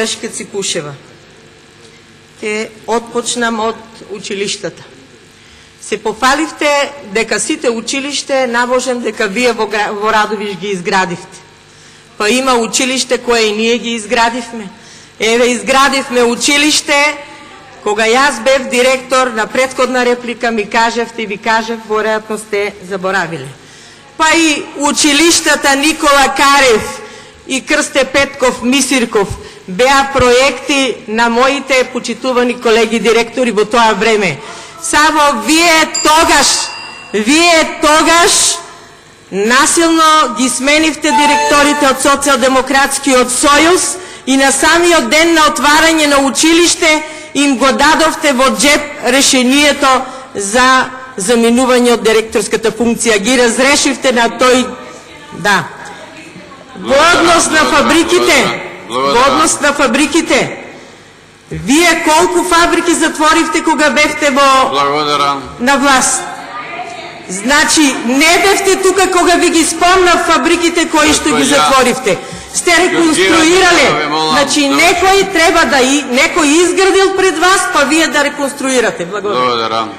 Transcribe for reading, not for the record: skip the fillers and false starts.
Колешке Ципушева. Те отпочнам од училиштата. Се пофаливте дека сите училиште, набожен дека вие во Радовиш ги изградивте. Па има училиште кое и ние ги изградивме. Еве, изградивме училиште, кога јас бев директор, на претходна реплика ми кажевте и ви кажев, веројатно сте заборавиле. Па и училиштата Никола Карев и Крсте Петков Мисирков беа проекти на моите почитувани колеги директори во тоа време. Само вие тогаш насилно ги сменивте директорите од Социјалдемократскиот сојуз и на самиот ден на отварање на училиште им го дадовте во джеп решението за заминување од директорската функција. Ги разрешивте на тој... Да. Во однос на фабриките, вие колку фабрики затворивте кога бевте на власт? Значи, не бевте тука кога ви ги спомнав фабриките кои што ги затворивте. Сте реконструирале. Значи, некој изградил пред вас, па вие да реконструирате. Благодарам.